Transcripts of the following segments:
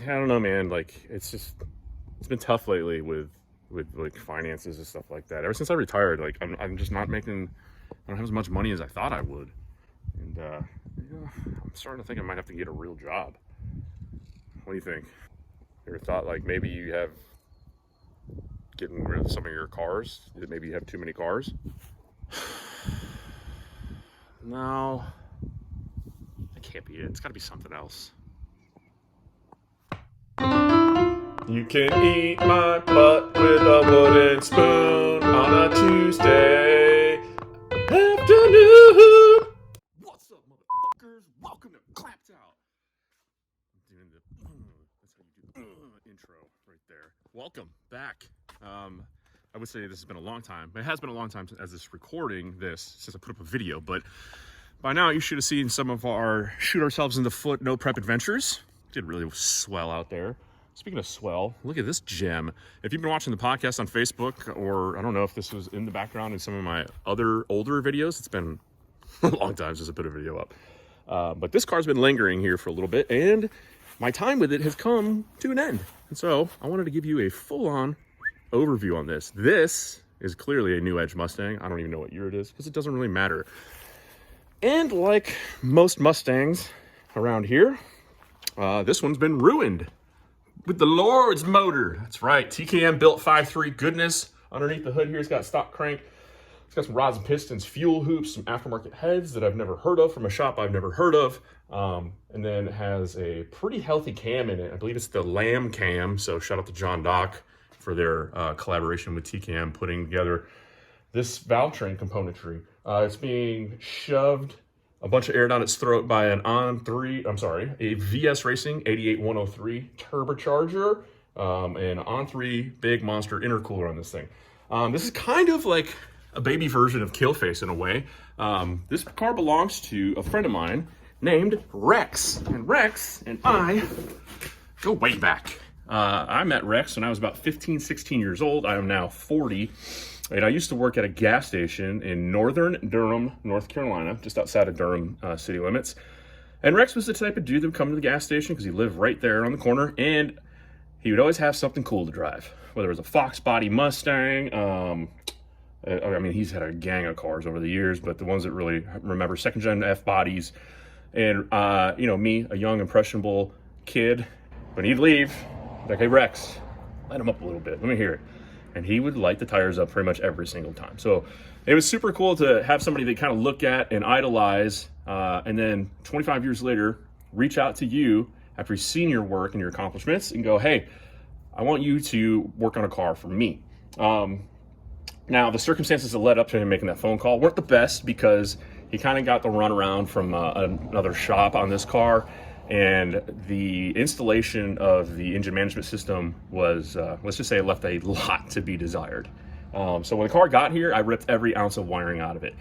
I don't know, man. Like, it's been tough lately with like finances and stuff like that. Ever since I retired, like I'm just not making, I don't have as much money as I thought I would. And I'm starting to think I might have to get a real job. What do you think? You ever thought like maybe you have getting rid of some of your cars? That maybe you have too many cars? No, that can't be it. It's got to be something else. You can eat my butt with a wooden spoon on a Tuesday afternoon. What's up, motherfuckers? Welcome to Clapped Out. I'm doing that's how you do the intro right there. Welcome back. I would say this has been a long time. It has been a long time as this recording this since I put up a video, but by now you should have seen some of our shoot ourselves in the foot no prep adventures. Did really swell out there. Speaking of swell, look at this gem. If you've been watching the podcast on Facebook, or I don't know if this was in the background in some of my other older videos, it's been a long time since I put a video up. But this car's been lingering here for a little bit, and my time with it has come to an end. And so I wanted to give you a full-on overview on this. This is clearly a new LS Mustang. I don't even know what year it is because it doesn't really matter. And like most Mustangs around here, this one's been ruined with the Lord's motor. That's right, TKM built 5.3 goodness. Underneath the hood here, it's got stock crank. It's got some rods and pistons, fuel hoops, some aftermarket heads that I've never heard of from a shop I've never heard of. And then it has a pretty healthy cam in it. I believe it's the Lamb cam. So shout out to John Dock for their collaboration with TKM putting together this valve train componentry. It's being shoved a bunch of air down its throat by an a VS Racing 88103 turbocharger, and On3 big monster intercooler on this thing. This is kind of like a baby version of Killface in a way. This car belongs to a friend of mine named Rex, and Rex and I go way back. I met Rex when I was about 15, 16 years old. I am now 40. And I used to work at a gas station in northern Durham, North Carolina, just outside of Durham city limits. And Rex was the type of dude that would come to the gas station because he lived right there on the corner, and he would always have something cool to drive. Whether it was a Fox body Mustang, I mean, he's had a gang of cars over the years, but the ones that really remember second-gen F bodies. And, me, a young, impressionable kid, when he'd leave, like, hey, Rex, light him up a little bit. Let me hear it. And he would light the tires up pretty much every single time. So it was super cool to have somebody that kind of look at and idolize, and then 25 years later, reach out to you after he's seen your work and your accomplishments and go, hey, I want you to work on a car for me. Now, the circumstances that led up to him making that phone call weren't the best because he kind of got the runaround from another shop on this car. And the installation of the engine management system was, let's just say it left a lot to be desired. So when the car got here, I ripped every ounce of wiring out of it.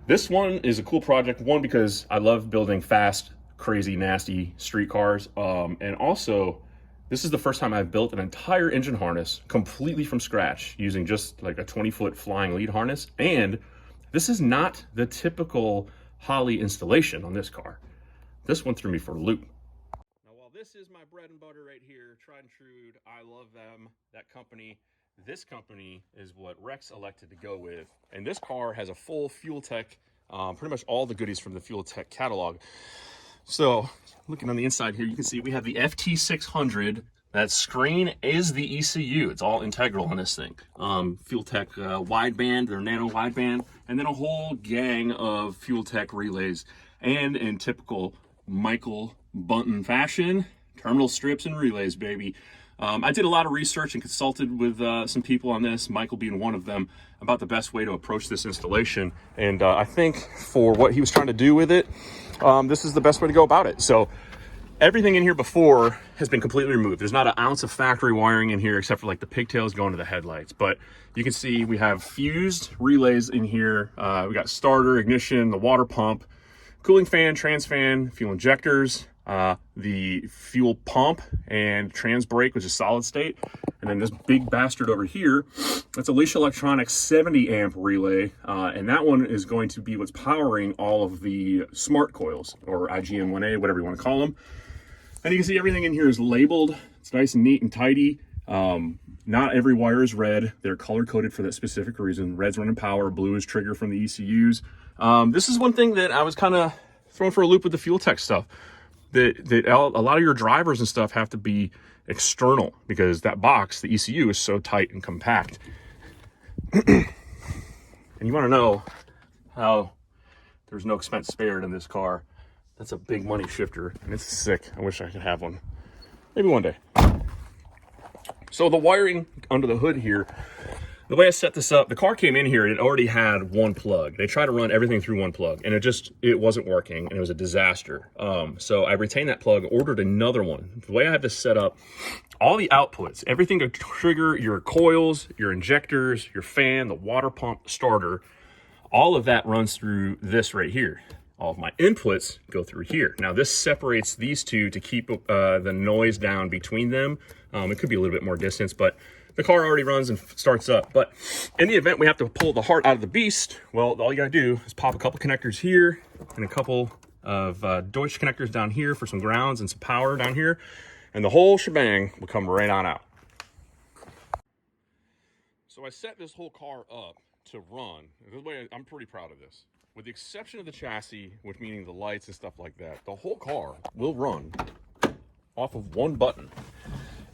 This one is a cool project, one, because I love building fast, crazy, nasty street cars. And also, this is the first time I've built an entire engine harness completely from scratch using just like a 20-foot flying lead harness. And this is not the typical Holley installation on this car. This one threw me for a loop. Now, while this is my bread and butter right here, tried and true, I love them, that company. This company is what Rex elected to go with. And this car has a full Fuel Tech, pretty much all the goodies from the Fuel Tech catalog. So, looking on the inside here, you can see we have the FT600. That screen is the ECU. It's all integral on this thing. Fuel Tech wideband, their nano wideband, and then a whole gang of Fuel Tech relays. And in typical Michael Bunton fashion, terminal strips and relays, baby. I did a lot of research and consulted with some people on this, Michael being one of them, about the best way to approach this installation. And I think for what he was trying to do with it, this is the best way to go about it. So everything in here before has been completely removed. There's not an ounce of factory wiring in here except for like the pigtails going to the headlights. But you can see we have fused relays in here. We got starter, ignition, the water pump, cooling fan, trans fan, fuel injectors, the fuel pump and trans brake, which is solid state. And then this big bastard over here, that's a Leash Electronics 70 amp relay. And that one is going to be what's powering all of the smart coils, or IGN-1A, whatever you want to call them. And you can see everything in here is labeled. It's nice and neat and tidy. Not every wire is red. They're color coded for that specific reason. Red's running power, blue is trigger from the ECUs. This is one thing that I was kind of thrown for a loop with the fuel tech stuff. That a lot of your drivers and stuff have to be external because that box, the ECU, is so tight and compact. And you want to know how there's no expense spared in this car. That's a big money shifter, and it's sick. I wish I could have one. Maybe one day. So the wiring under the hood here, the way I set this up, the car came in here, it already had one plug. They tried to run everything through one plug, and it wasn't working, and it was a disaster. So I retained that plug, ordered another one. The way I have this set up, all the outputs, everything to trigger your coils, your injectors, your fan, the water pump, starter, all of that runs through this right here. All of my inputs go through here. Now this separates these two to keep the noise down between them. It could be a little bit more distance, but the car already runs and starts up. But in the event we have to pull the heart out of the beast, well, all you gotta do is pop a couple connectors here and a couple of Deutsch connectors down here for some grounds and some power down here, and the whole shebang will come right on out. So I set this whole car up to run. This way, I'm pretty proud of this. With the exception of the chassis, which meaning the lights and stuff like that, the whole car will run off of one button.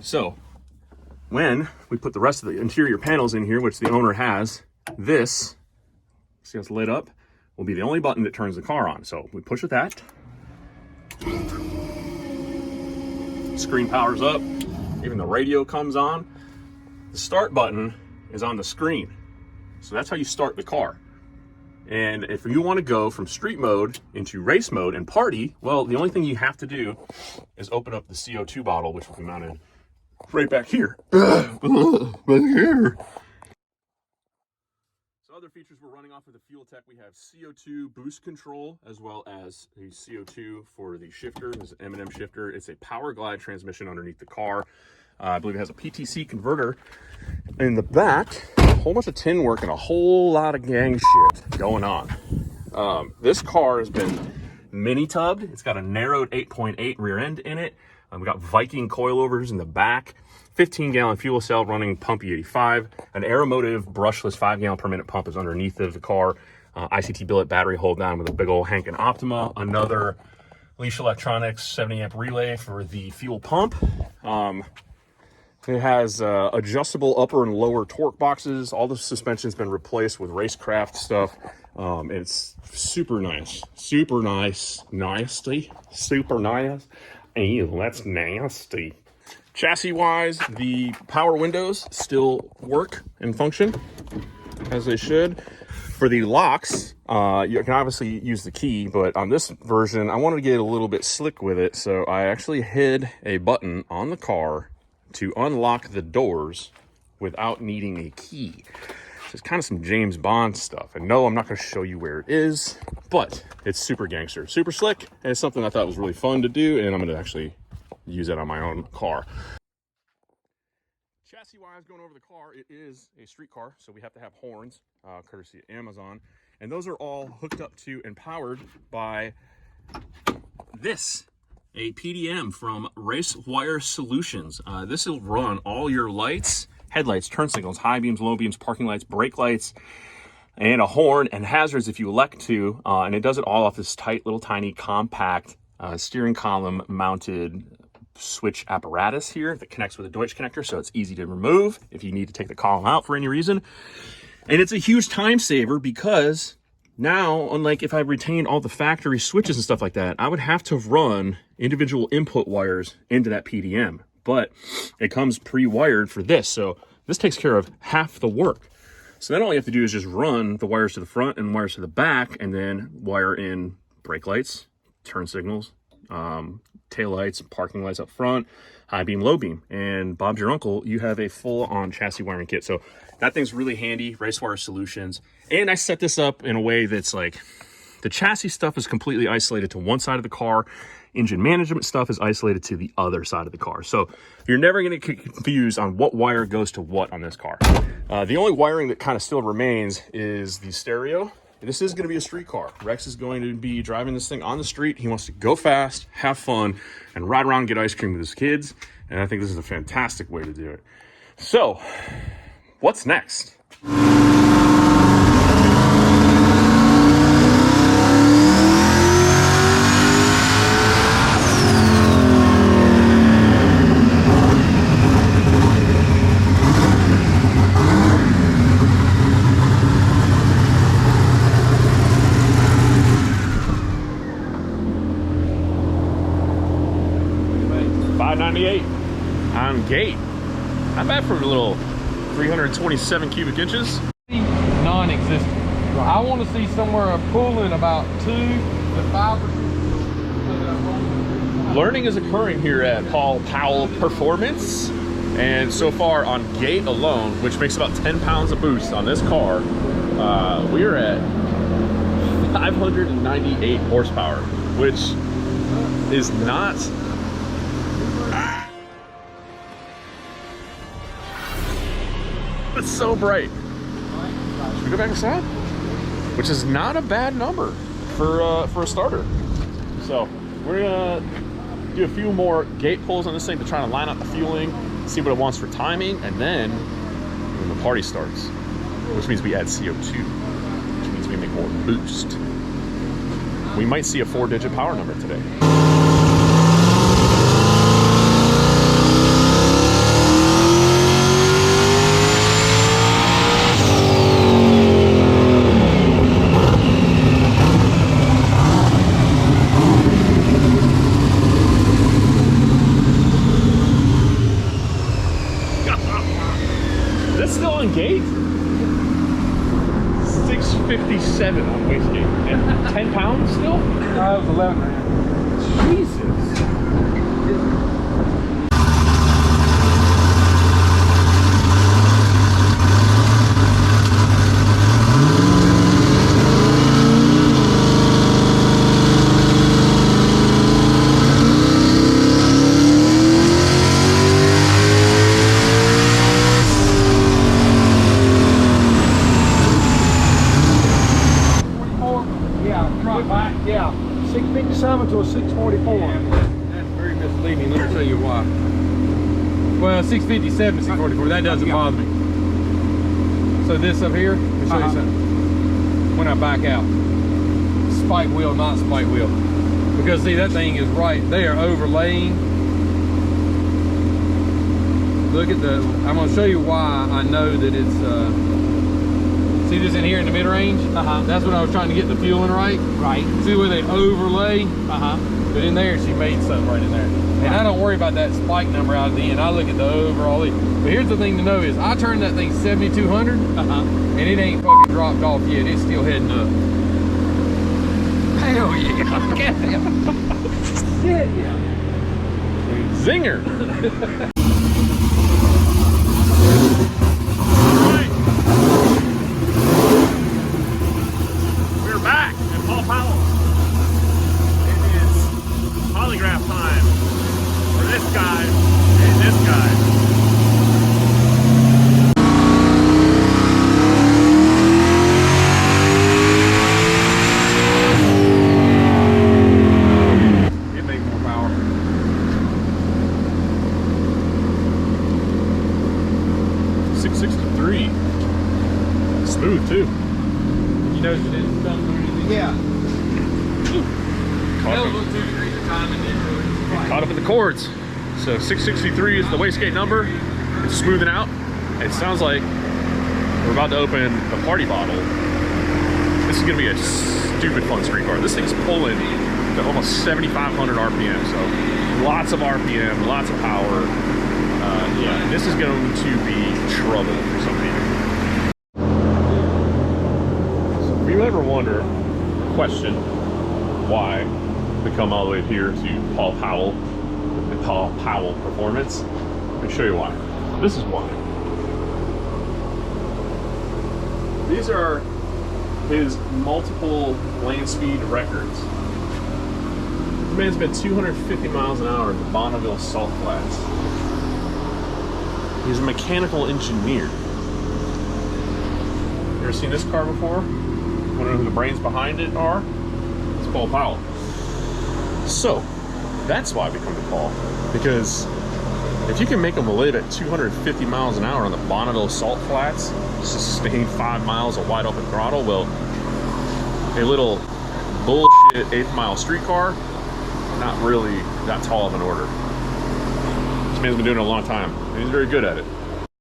So when we put the rest of the interior panels in here, which the owner has, this, see how it's lit up, will be the only button that turns the car on. So we push with that. Screen powers up, even the radio comes on. The start button is on the screen. So that's how you start the car. And if you want to go from street mode into race mode and party, well, the only thing you have to do is open up the CO2 bottle, which will be mounted right back here. Back here. So other features we're running off of the fuel tech, we have CO2 boost control, as well as the CO2 for the shifter. This is an M&M shifter. It's a power glide transmission underneath the car. I believe it has a PTC converter in the back. A whole bunch of tin work and a whole lot of gang shit going on. This car has been mini tubbed. It's got a narrowed 8.8 rear end in it. We got Viking coilovers in the back, 15-gallon fuel cell running pump E85, an Aeromotive brushless 5-gallon per minute pump is underneath of the car, ICT billet battery hold down with a big old Hankin Optima, another Leash Electronics 70 amp relay for the fuel pump. It has adjustable upper and lower torque boxes. All the suspension's been replaced with racecraft stuff. It's super nice. Super nice. Nasty. Super nice. Ew, that's nasty. Chassis-wise, the power windows still work and function as they should. For the locks, you can obviously use the key, but on this version, I wanted to get a little bit slick with it, so I actually hid a button on the car to unlock the doors without needing a key. So it's kind of some James Bond stuff. And no, I'm not going to show you where it is, but it's super gangster, super slick, and it's something I thought was really fun to do, and I'm going to actually use it on my own car. Chassis-wise, going over the car, it is a street car, so we have to have horns, courtesy of Amazon, and those are all hooked up to and powered by this. A PDM from Race Wire Solutions. This will run all your lights, headlights, turn signals, high beams, low beams, parking lights, brake lights, and a horn and hazards if you elect to. And it does it all off this tight, little, tiny, compact steering column mounted switch apparatus here that connects with a Deutsch connector, so it's easy to remove if you need to take the column out for any reason. And it's a huge time saver because now, unlike if I retained all the factory switches and stuff like that, I would have to run individual input wires into that PDM, but it comes pre-wired for this. So this takes care of half the work. So then all you have to do is just run the wires to the front and wires to the back, and then wire in brake lights, turn signals, tail lights, parking lights up front, high beam, low beam. And Bob's your uncle, you have a full-on chassis wiring kit. So that thing's really handy, Race Wire Solutions. And I set this up in a way that's like, the chassis stuff is completely isolated to one side of the car. Engine management stuff is isolated to the other side of the car. So you're never gonna get confused on what wire goes to what on this car. The only wiring that kind of still remains is the stereo this is going to be a street car. Rex is going to be driving this thing on the street. He wants to go fast, have fun, and ride around and get ice cream with his kids. And I think this is a fantastic way to do it. So, what's next? On gate. Not bad for a little 327 cubic inches. Non-existent. I want to see somewhere pulling about 2 to 5%. Learning is occurring here at Paul Powell Performance, and so far on gate alone, which makes about 10 pounds of boost on this car, we are at 598 horsepower, which is not. It's so bright. Should we go back inside? Which is not a bad number for a starter. So we're gonna do a few more gate pulls on this thing to try to line out the fueling, see what it wants for timing, and then when the party starts, which means we add CO2, which means we make more boost. We might see a 4-digit power number today. Gate 657 on wastegate and 10 pounds still? It was 11 grand. Jesus. Yeah, 657 to a 644. Yeah, that's very misleading. Let me tell you why. Well, 657 to 644, that doesn't bother me. So this up here, let me show you something. When I back out, spike wheel, not spike wheel. Because see, that thing is right there overlaying. Look at the, I'm gonna show you why I know that it's, see this in here in the mid-range? That's when I was trying to get the fueling right. Right. See where they overlay? But in there, she made something right in there. And I don't worry about that spike number out at the end. I look at the overall. But here's the thing to know is, I turned that thing 7,200, and it ain't fucking dropped off yet. It's still heading up. Hell yeah. Shit, yeah. Zinger. Back at Paul Powell. It is polygraph time for this guy and this guy. It makes more power. .663. Smooth too. You notice it didn't come through anything? Yeah. Caught up in the cords. So 663 is the wastegate number. It's smoothing out. It sounds like we're about to open the party bottle. This is gonna be a stupid fun street car. This thing's pulling to almost 7,500 RPM. So lots of RPM, lots of power. Yeah, this is going to be trouble for some people. So if you ever wonder, question, why we come all the way here to Paul Powell, the Paul Powell Performance, let me show you why. This is why. These are his multiple land speed records. This man's been 250 miles an hour in the Bonneville Salt Flats. He's a mechanical engineer. You ever seen this car before? Want to know who the brains behind it are? It's Paul Powell. So, that's why I become the Paul. Because if you can make them live at 250 miles an hour on the Bonneville Salt Flats, sustain 5 miles of wide open throttle, well, a little bullshit 8th mile streetcar, not really that tall of an order. This man's been doing it a long time, and he's very good at it.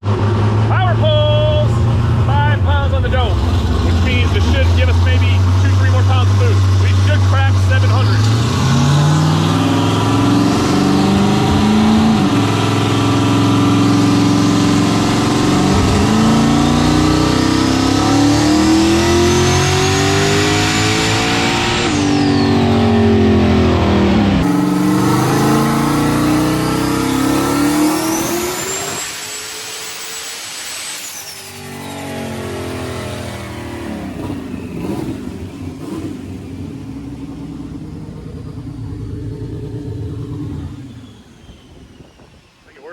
Power pulls, 5 pounds on the dome, which means it should give us maybe 2-3 more pounds of boost. We should crack 700.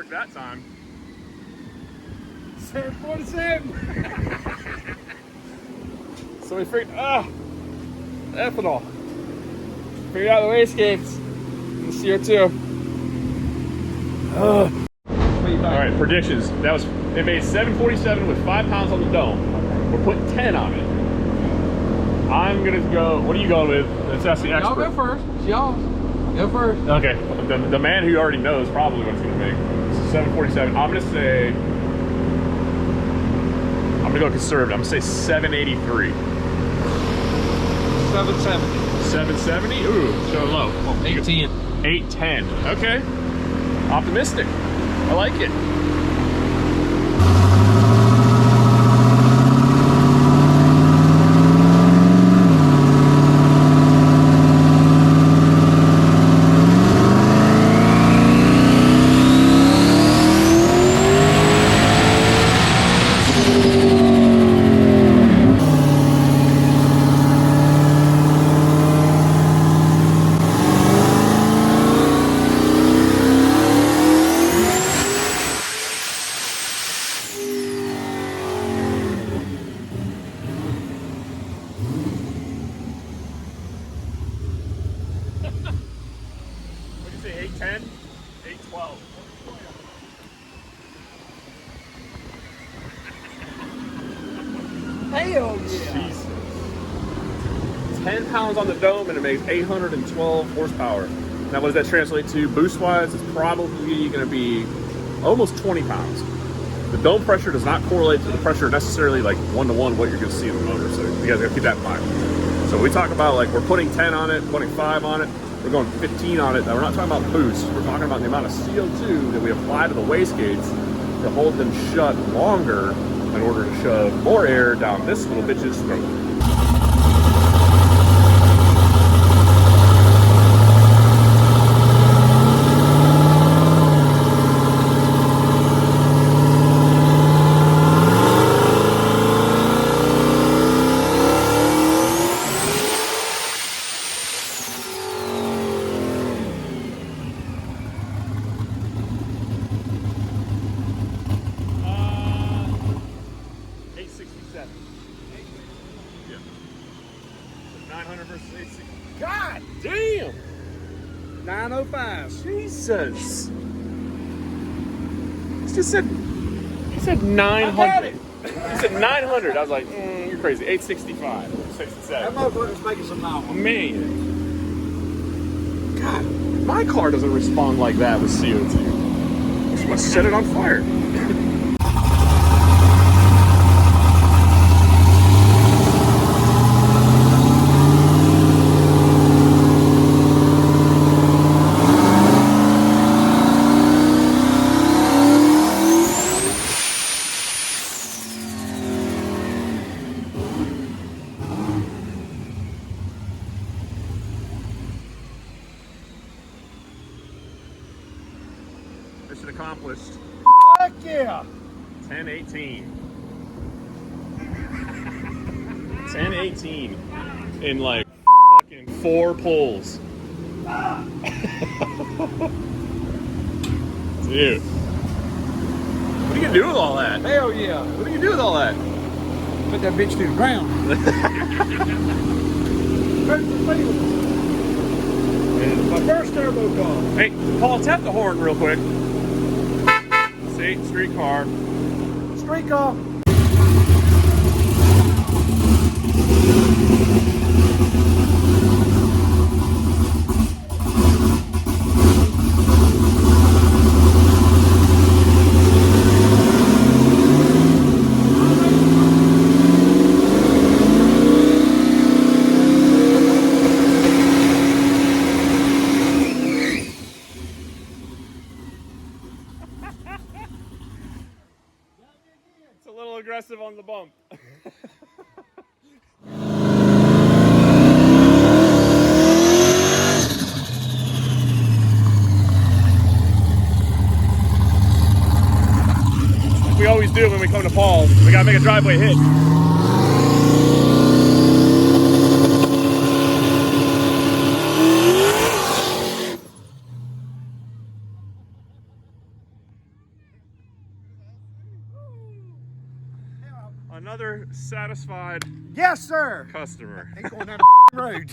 That time. 747. So we figured, ethanol. Figured out the wastegate and CO2. All right, predictions. That was, it made 747 with 5 pounds on the dome. We're putting 10 on it. I'm gonna go, what are you going with? Let's ask the expert. Y'all go first. Y'all go first. Okay, the man who already knows probably what it's gonna make. 747. I'm gonna say, I'm gonna go conservative. I'm gonna say 783. 770. 770? Ooh, so low. 810. 810. Okay. Optimistic. I like it. What'd you say, 810? 812. Hell yeah. Jesus. 10 pounds on the dome and it makes 812 horsepower. Now what does that translate to boost-wise? It's probably going to be almost 20 pounds. The dome pressure does not correlate to the pressure necessarily like 1-to-1 what you're going to see in the motor. So you guys got to keep that in mind. So we talk about like we're putting 10 on it, putting 5 on it, we're going 15 on it. Now we're not talking about boost. We're talking about the amount of CO2 that we apply to the wastegates to hold them shut longer in order to shove more air down this little bitch's throat. Yeah. 900 versus 860. God damn! 905. Jesus! He just said, he said 900. I got it. He said 900. I was like, you're crazy. 865. That 67. motherfucker's making some power. Man. God, my car doesn't respond like that with CO2. I just want to set it on fire. Mission accomplished. Heck yeah. 1018. 1018 in like fucking 4 pulls. Dude. What are you gonna do with all that? Hell yeah. What are you gonna do with all that? Put that bitch to the ground. Hurt the feelings. My first turbo car. Hey, Paul, tap the horn real quick. See, street car. Street car. It's a little aggressive on the bump. Like we always do when we come to Paul, we gotta make a driveway hit. Another satisfied Yes, sir. customer. Ain't going down the road.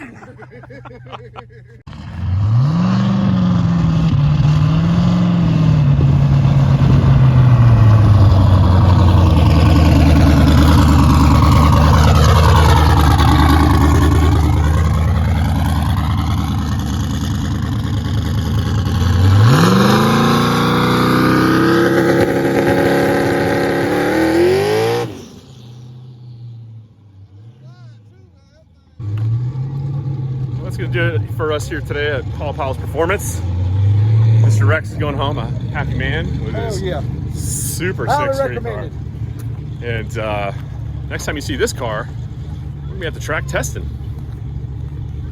That's gonna do it for us here today at Paul Powell's Performance. Mr. Rex is going home, a happy man with his super sick street car. recommended. And next time you see this car, we're gonna be at the track testing.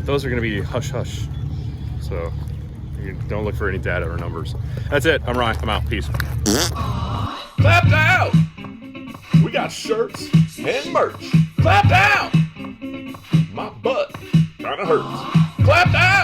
Those are gonna be hush hush. So you don't look for any data or numbers. That's it. I'm Ryan. I'm out. Peace. Clap down! We got shirts and merch. Clap down! My butt kinda hurts. Clap down!